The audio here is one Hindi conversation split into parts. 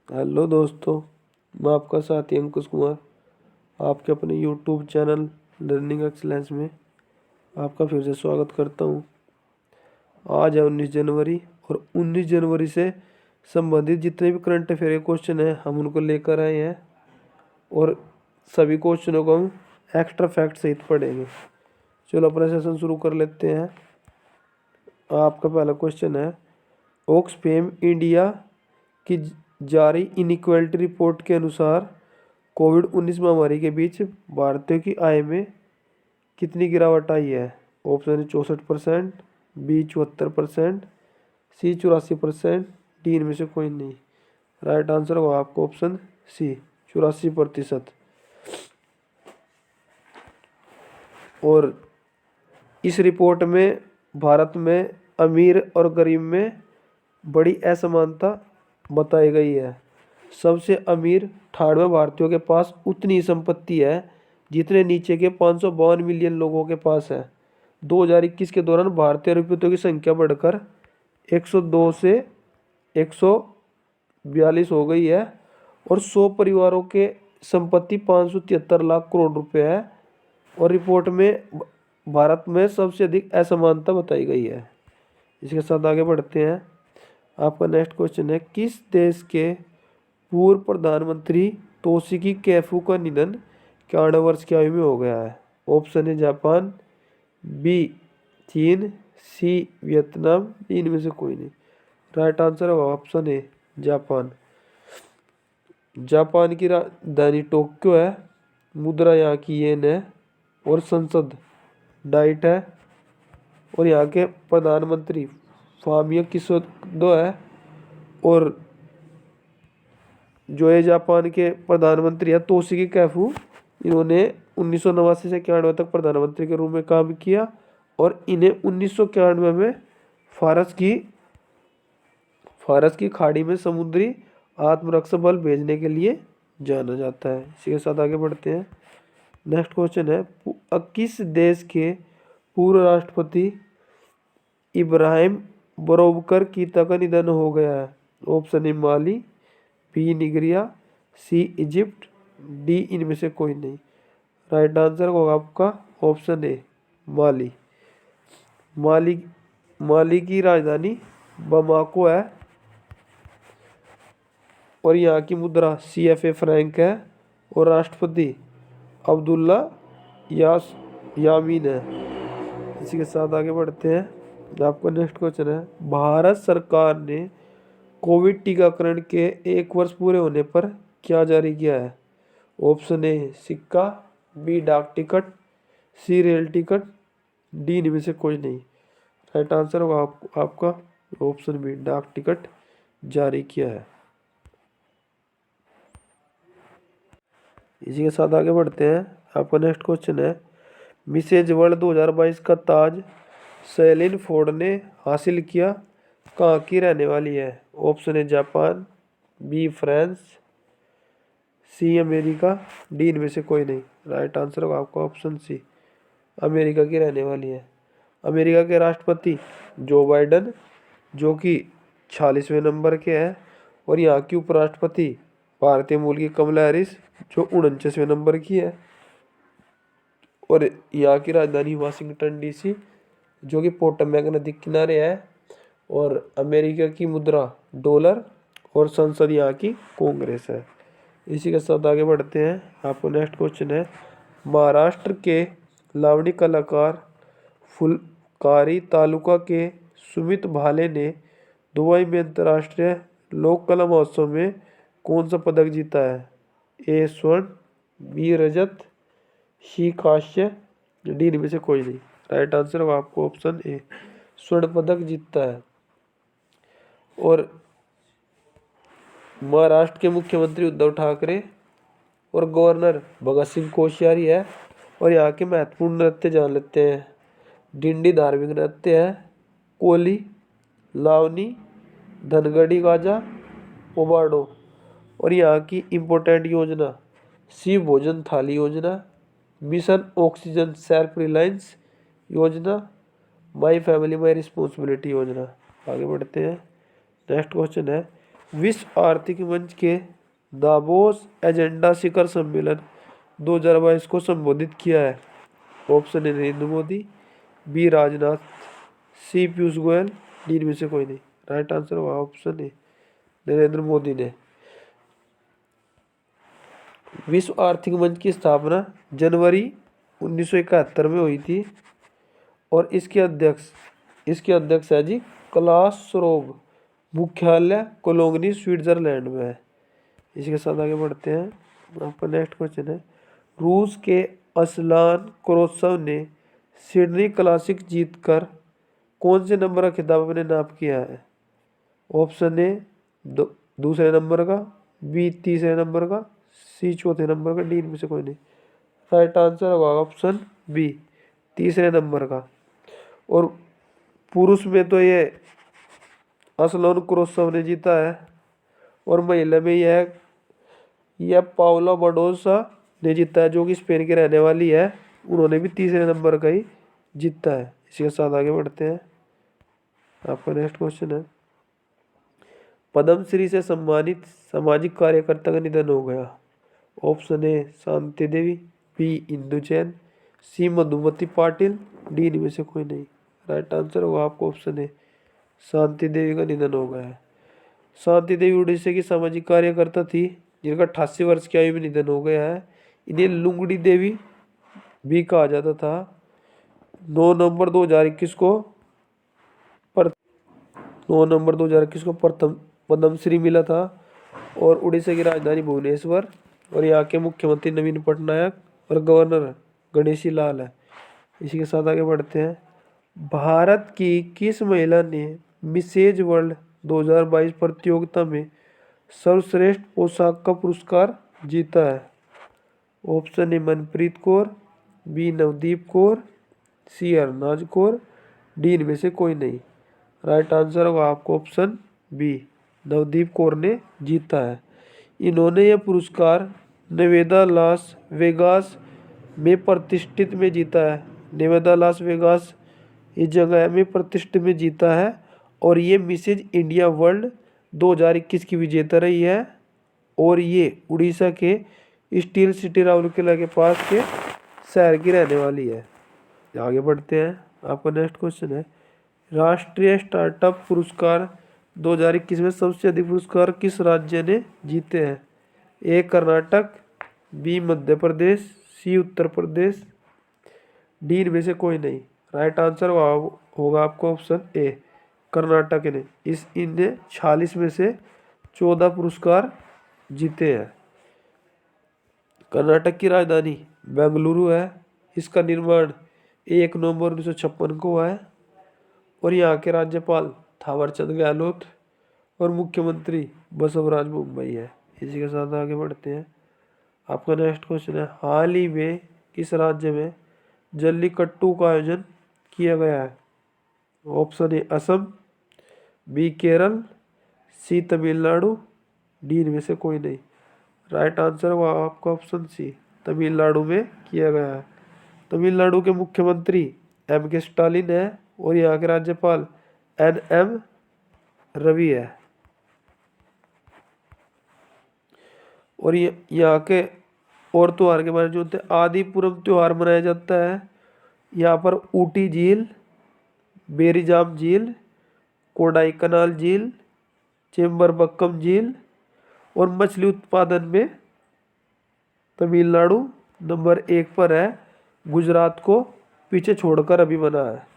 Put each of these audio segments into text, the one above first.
हेलो दोस्तों, मैं आपका साथी अंकुश कुमार आपके अपने यूट्यूब चैनल लर्निंग एक्सलेंस में आपका फिर से स्वागत करता हूं। आज है 19 जनवरी और 19 जनवरी से संबंधित जितने भी करंट अफेयर के क्वेश्चन हैं हम उनको लेकर आए हैं और सभी क्वेश्चनों को हम एक्स्ट्रा फैक्ट सहित पढ़ेंगे। चलो अपना सेशन शुरू कर लेते हैं। आपका पहला क्वेश्चन है, ऑक्सफैम इंडिया की जारी इनइक्वालिटी रिपोर्ट के अनुसार कोविड-19 महामारी के बीच भारतीयों की आय में कितनी गिरावट आई है? ऑप्शन है 64%, बी 74%, सी 84%, डी इनमें से कोई नहीं। राइट आंसर होगा आपका ऑप्शन सी 84%। और इस रिपोर्ट में भारत में अमीर और गरीब में बड़ी असमानता बताई गई है। सबसे अमीर 98 भारतीयों के पास उतनी संपत्ति है जितने नीचे के 552 मिलियन लोगों के पास है। 2021 के दौरान भारतीय रुपयों की संख्या बढ़कर 102 से 142 हो गई है और 100 परिवारों के संपत्ति 573 लाख करोड़ रुपए है। और रिपोर्ट में भारत में सबसे अधिक असमानता बताई गई है। इसके साथ आगे बढ़ते हैं। आपका नेक्स्ट क्वेश्चन है, किस देश के पूर्व प्रधानमंत्री तोशिकी कैफू का निधन 91 वर्ष की आयु में हो गया है? ऑप्शन है जापान, बी चीन, सी वियतनाम, डी इनमें से कोई नहीं। राइट आंसर होगा ऑप्शन ए जापान। जापान की राजधानी टोक्यो है, मुद्रा यहाँ की येन है और संसद डाइट है और यहाँ के प्रधानमंत्री फामियो किशिदो है। और जो ये जापान के प्रधानमंत्री है तोशिकी कैफू, इन्होंने 1989 से 91 तक प्रधानमंत्री के रूप में काम किया और इन्हें 1991 में फारस की खाड़ी में समुद्री आत्मरक्षा बल भेजने के लिए जाना जाता है। इसी के साथ आगे बढ़ते हैं। नेक्स्ट क्वेश्चन है, किस देश के पूर्व राष्ट्रपति इब्राहिम बरोबकर कीता का निधन हो गया है? Option A Mali, B Nigeria, C Egypt, D इनमें से कोई नहीं। राइट आंसर होगा आपका ऑप्शन ए माली। माली की राजधानी बमाको है और यहाँ की मुद्रा CFA फ्रैंक है और राष्ट्रपति अब्दुल्ला यामीन है। इसी के साथ आगे बढ़ते हैं। आपका नेक्स्ट क्वेश्चन है, भारत सरकार ने कोविड टीकाकरण के 1 वर्ष पूरे होने पर क्या जारी किया है? ऑप्शन ए सिक्का, बी डाक टिकट, सी रेल टिकट, डी इनमें से कोई नहीं। राइट आंसर होगा आपका ऑप्शन बी डाक टिकट जारी किया है। इसी के साथ आगे बढ़ते हैं। आपका नेक्स्ट क्वेश्चन है, मिसेज वर्ल्ड 2022 का ताज सेलिन फोर्ड ने हासिल किया, कहाँ की रहने वाली है? ऑप्शन है Japan, B France, C America, D इनमें से कोई नहीं। राइट आंसर होगा आपका ऑप्शन सी अमेरिका की रहने वाली है। अमेरिका के राष्ट्रपति जो बाइडन जो कि 46वें नंबर के हैं और यहाँ की उपराष्ट्रपति भारतीय मूल की कमला हैरिस जो 49वें नंबर की है। और यहाँ की राजधानी वाशिंगटन DC जो कि पोटोमैक नदी के किनारे है और अमेरिका की मुद्रा डॉलर और संसद यहाँ की कांग्रेस है। इसी के साथ आगे बढ़ते हैं। आपको नेक्स्ट क्वेश्चन है, महाराष्ट्र के लावणी कलाकार फुलकारी तालुका के सुमित भाले ने दुबई में अंतर्राष्ट्रीय लोक कला महोत्सव में कौन सा पदक जीता है? ए स्वर्ण, बी रजत, सी कांस्य, डी इनमें से कोई नहीं। राइट आंसर होगा आपको ऑप्शन ए स्वर्ण पदक जीतता है। और महाराष्ट्र के मुख्यमंत्री उद्धव ठाकरे और गवर्नर भगत सिंह कोश्यारी है। और यहाँ के महत्वपूर्ण नृत्य जान लेते हैं। डिंडी धार्मिक नृत्य है, कोली, लावनी, धनगढ़ी गाजा, पोबाडो। और यहाँ की इम्पोर्टेंट योजना शिव भोजन थाली योजना, मिशन ऑक्सीजन सेल्फ रिलायंस योजना, माई फैमिली माई रिस्पॉन्सिबिलिटी योजना। आगे बढ़ते हैं। नेक्स्ट क्वेश्चन है, विश्व आर्थिक मंच के दावोस एजेंडा शिखर सम्मेलन 2022 को संबोधित किया है? Option A Narendra Modi, B Rajnath, C Piyush Goyal, D इनमें से कोई नहीं। राइट आंसर होगा ऑप्शन ए नरेंद्र मोदी ने। विश्व आर्थिक मंच की स्थापना जनवरी 1971 में हुई थी और इसके अध्यक्ष है जी क्लास श्वाब। मुख्यालय कोलोनी स्विट्जरलैंड में है। इसके साथ आगे बढ़ते हैं। आपका नेक्स्ट क्वेश्चन है, रूस के असलान क्रोसव ने सिडनी क्लासिक जीतकर कौन से नंबर का खिताब अपने नाम किया है? ऑप्शन ए दूसरे नंबर का, बी तीसरे नंबर का, सी चौथे नंबर का, डी इनमें से कोई नहीं। राइट आंसर होगा ऑप्शन बी तीसरे नंबर का। और पुरुष में तो ये असलान क्रोसव ने जीता है और महिला में यह पाउला बडोसा ने जीता है, जो कि स्पेन की रहने वाली है। उन्होंने भी तीसरे नंबर का ही जीता है। इसके साथ आगे बढ़ते हैं। आपका नेक्स्ट क्वेश्चन है, पद्मश्री से सम्मानित सामाजिक कार्यकर्ता का निधन हो गया। Option A Shanti Devi, B Indu Jain, C Madhumati Patil, D इनमें से कोई नहीं। राइट आंसर होगा आपको ऑप्शन ए शांति देवी का निधन हो गया है। शांति देवी उड़ीसा की सामाजिक कार्यकर्ता थी जिनका 88 वर्ष की आयु में निधन हो गया है। इन्हें लुंगड़ी देवी भी कहा जाता था। 9 नवंबर 2021 को 9 नवंबर 2021 को प्रथम पद्मश्री मिला था और उड़ीसा की राजधानी भुवनेश्वर और यहाँ के मुख्यमंत्री नवीन पटनायक और गवर्नर गणेशी लाल है। इसी के साथ आगे बढ़ते हैं। भारत की किस महिला ने मिसेज वर्ल्ड 2022 प्रतियोगिता में सर्वश्रेष्ठ पोशाक का पुरस्कार जीता है? Option A Manpreet Kaur, B Navdeep Kaur, C Arnaz Kaur, D इनमें से कोई नहीं। राइट आंसर होगा आपको ऑप्शन बी नवदीप कौर ने जीता है। इन्होंने यह पुरस्कार नेवादा लास वेगास में प्रतिष्ठित में जीता है। नेवादा लास वेगास इस जगह में प्रतिष्ठित में जीता है और ये मिसेज इंडिया वर्ल्ड 2021 की विजेता रही है और ये उड़ीसा के स्टील सिटी राउरकेला के पास के शहर की रहने वाली है। आगे बढ़ते हैं। आपका नेक्स्ट क्वेश्चन है, राष्ट्रीय स्टार्टअप पुरस्कार 2021 में सबसे अधिक पुरस्कार किस राज्य ने जीते हैं? ए कर्नाटक, बी मध्य प्रदेश, सी उत्तर प्रदेश, डी इनमें से कोई नहीं। राइट आंसर होगा आपको ऑप्शन ए कर्नाटक ने। इनने 46 में से 14 पुरस्कार जीते हैं। कर्नाटक की राजधानी बेंगलुरु है। इसका निर्माण 1 नवंबर 1956 को हुआ है और यहाँ के राज्यपाल थावरचंद गहलोत और मुख्यमंत्री बसवराज बोम्मई है। इसी के साथ आगे बढ़ते हैं। आपका नेक्स्ट क्वेश्चन है, हाल ही में किस राज्य में जल्लीकट्टू का आयोजन किया गया है? Option A Assam, B Kerala, C Tamil Nadu, D इनमें से कोई नहीं। राइट आंसर हुआ आपका ऑप्शन सी तमिलनाडु में किया गया है। तमिलनाडु के मुख्यमंत्री M.K. स्टालिन है और यहाँ के राज्यपाल N.M. रवि है। और ये यहाँ के और त्योहार के बारे में जो होते हैं, आदिपुरम त्योहार मनाया जाता है। यहाँ पर ऊटी झील, बेरीजाम झील, कोडाईकनाल झील, चेम्बरबक्कम झील और मछली उत्पादन में तमिलनाडु नंबर 1 पर है। गुजरात को पीछे छोड़कर अभी बना है।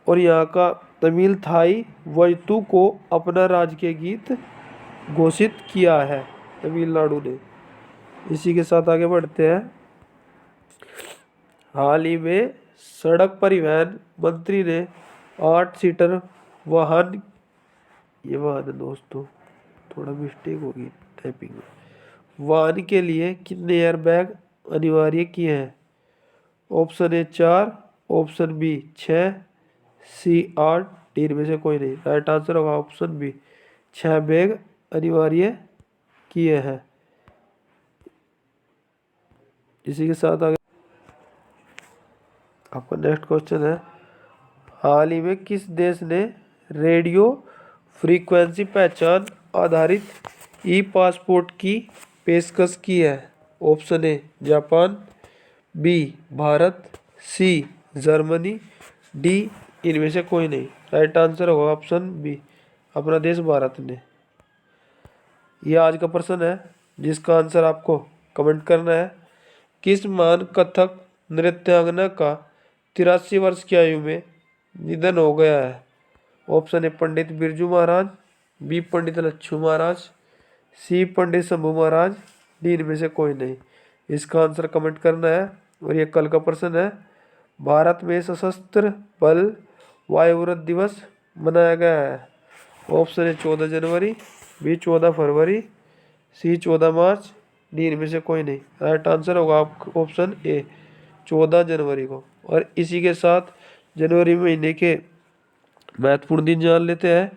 और यहाँ का तमिल थाई वजतु को अपना राजकीय गीत घोषित किया है तमिलनाडु ने। इसी के साथ आगे बढ़ते हैं। हाल ही में सड़क परिवहन मंत्री ने 8 सीटर वाहन, ये वाहन है दोस्तों, थोड़ा मिस्टेक होगी टाइपिंग में, वाहन के लिए कितने एयरबैग अनिवार्य किए हैं? Option A 4, option B 6, C 8, D इनमें से कोई नहीं। राइट आंसर होगा ऑप्शन बी 6 बैग अनिवार्य किए हैं। इसी के साथ आगे आपका नेक्स्ट क्वेश्चन है, हाल ही में किस देश ने रेडियो फ्रीक्वेंसी पहचान आधारित ई पासपोर्ट की पेशकश की है? Option A Japan, B Bharat, C Germany, D इनमें से कोई नहीं। राइट आंसर होगा ऑप्शन बी, अपना देश भारत ने। यह आज का प्रश्न है जिसका आंसर आपको कमेंट करना है। किस महान कथक नृत्यांगना का 83 वर्ष की आयु में निधन हो गया है? Option A Pandit Birju Maharaj, B Pandit Lachhu Maharaj, C Pandit Shambhu Maharaj, D इनमें से कोई नहीं। इसका आंसर कमेंट करना है। और ये कल का प्रश्न है। भारत में सशस्त्र बल वायुव्रत दिवस मनाया गया है? ऑप्शन ए 14 जनवरी, बी 14 फरवरी, सी 14 मार्च, डी इनमें से कोई नहीं। राइट आंसर होगा आपका ऑप्शन ए 14 जनवरी को। और इसी के साथ जनवरी महीने के महत्वपूर्ण दिन जान लेते हैं।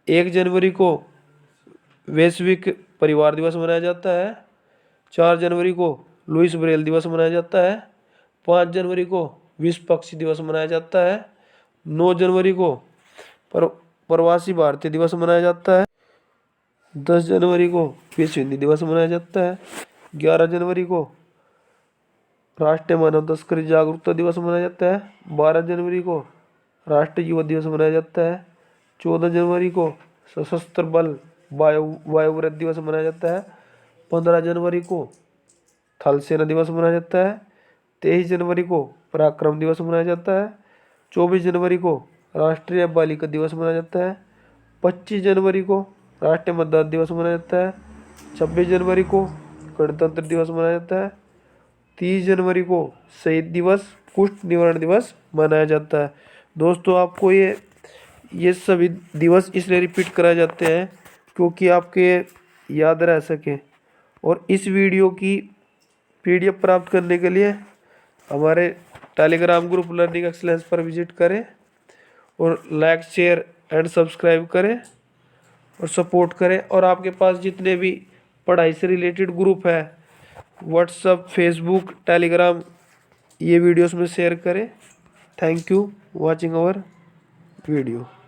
1 जनवरी को वैश्विक परिवार दिवस मनाया जाता है। 4 जनवरी को लुइस ब्रेल दिवस मनाया जाता है। 5 जनवरी को विश्व पक्षी दिवस मनाया जाता है। 9 जनवरी को प्रवासी भारतीय दिवस मनाया जाता है। 10 जनवरी को विश्व हिंदी दिवस मनाया जाता है। 11 जनवरी को राष्ट्रीय मानव तस्करी जागरूकता दिवस मनाया जाता है। 12 जनवरी को राष्ट्रीय युवा दिवस मनाया जाता है। 14 जनवरी को सशस्त्र बल वायुव्रत दिवस मनाया जाता है। 15 जनवरी को थल सेना दिवस मनाया जाता है। 23 जनवरी को पराक्रम दिवस मनाया जाता है। 24 जनवरी को राष्ट्रीय बालिका दिवस मनाया जाता है। 25 जनवरी को राष्ट्रीय मतदाता दिवस मनाया जाता है। 26 जनवरी को गणतंत्र दिवस मनाया जाता है। 30 जनवरी को शहीद दिवस, कुष्ठ निवारण दिवस मनाया जाता है। दोस्तों आपको ये सभी दिवस इसलिए रिपीट कराए जाते हैं क्योंकि आपके याद रह सके। और इस वीडियो की PDF प्राप्त करने के लिए हमारे टेलीग्राम ग्रुप लर्निंग एक्सीलेंस पर विजिट करें और लाइक शेयर एंड सब्सक्राइब करें और सपोर्ट करें। और आपके पास जितने भी पढ़ाई से रिलेटेड ग्रुप है, व्हाट्सएप, फेसबुक, टेलीग्राम, ये वीडियोस में शेयर करें। Thank you watching our video.